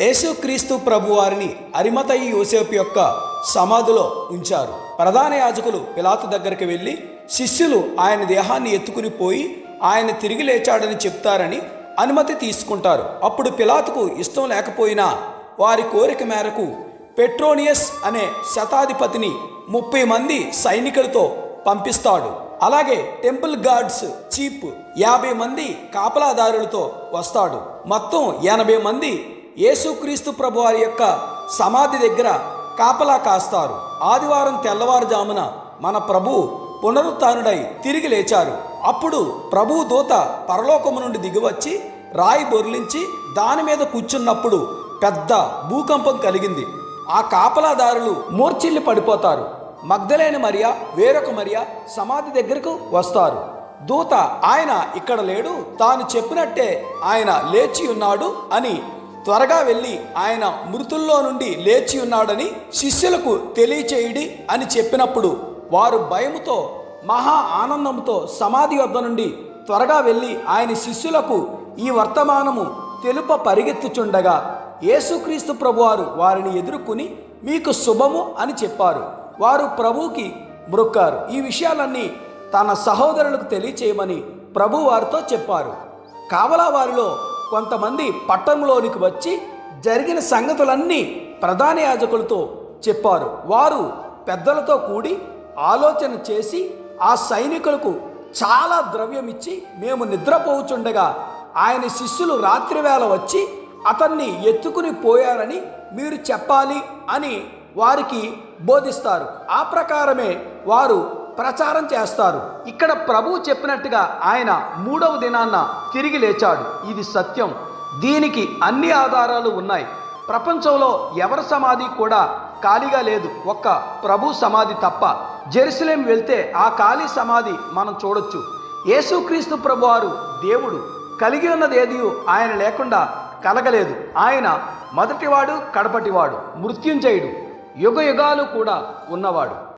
యేసుక్రీస్తు ప్రభువారిని అరిమతయి యోసేపు యొక్క సమాధిలో ఉంచారు. ప్రధాన యాజకులు పిలాతు దగ్గరికి వెళ్ళి శిష్యులు ఆయన దేహాన్ని ఎత్తుకుని పోయి ఆయన తిరిగి లేచాడని చెప్తారని అనుమతి తీసుకుంటారు. అప్పుడు పిలాతుకు ఇష్టం లేకపోయినా వారి కోరిక మేరకు పెట్రోనియస్ అనే శతాధిపతిని 30 మంది సైనికులతో పంపిస్తాడు. అలాగే టెంపుల్ గార్డ్స్ చీఫ్ 50 మంది కాపలాదారులతో వస్తాడు. మొత్తం 80 మంది యేసుక్రీస్తు ప్రభు వారి యొక్క సమాధి దగ్గర కాపలా కాస్తారు. ఆదివారం తెల్లవారుజామున మన ప్రభు పునరుత్థానుడై తిరిగి లేచారు. అప్పుడు ప్రభు దూత పరలోకము నుండి దిగివచ్చి రాయి బొర్లించి దాని మీద కూర్చున్నప్పుడు పెద్ద భూకంపం కలిగింది. ఆ కాపలాదారులు మూర్ఛిల్లి పడిపోతారు. మగ్దలేని మరియా, వేరొక మరియా సమాధి దగ్గరకు వస్తారు. దూత ఆయన ఇక్కడ లేడు, తాను చెప్పినట్టే ఆయన లేచి ఉన్నాడు అని త్వరగా వెళ్ళి ఆయన మృతుల్లో నుండి లేచి ఉన్నాడని శిష్యులకు తెలియచేయుడి అని చెప్పినప్పుడు వారు భయముతో మహా ఆనందంతో సమాధి వద్ద నుండి త్వరగా వెళ్ళి ఆయన శిష్యులకు ఈ వర్తమానము తెలుప పరిగెత్తుచుండగా యేసుక్రీస్తు ప్రభువారు వారిని ఎదుర్కొని మీకు శుభము అని చెప్పారు. వారు ప్రభువుకి మ్రొక్కారు. ఈ విషయాలన్నీ తన సహోదరులకు తెలియచేయమని ప్రభు వారితో చెప్పారు. కావలా వారిలో కొంతమంది పట్టణంలోనికి వచ్చి జరిగిన సంగతులన్నీ ప్రధాన యాజకులతో చెప్పారు. వారు పెద్దలతో కూడి ఆలోచన చేసి ఆ సైనికులకు చాలా ద్రవ్యం ఇచ్చి మేము నిద్రపోవుచుండగా ఆయన శిష్యులు రాత్రివేళ వచ్చి అతన్ని ఎత్తుకుని పోయారని మీరు చెప్పాలి అని వారికి బోధిస్తారు. ఆ ప్రకారమే వారు ప్రచారం చేస్తారు. ఇక్కడ ప్రభువు చెప్పినట్టుగా ఆయన 3వ దినాన్న తిరిగి లేచాడు. ఇది సత్యం. దీనికి అన్ని ఆధారాలు ఉన్నాయి. ప్రపంచంలో ఎవరి సమాధి కూడా ఖాళీగా లేదు, ఒక్క ప్రభు సమాధి తప్ప. జెరూసలేం వెళ్తే ఆ ఖాళీ సమాధి మనం చూడొచ్చు. యేసుక్రీస్తు ప్రభువారు దేవుడు. కలిగి ఉన్నది ఏది ఆయన లేకుండా కలగలేదు. ఆయన మొదటివాడు, కడపటివాడు, మృత్యుంజయుడు, యుగ యుగాలు కూడా ఉన్నవాడు.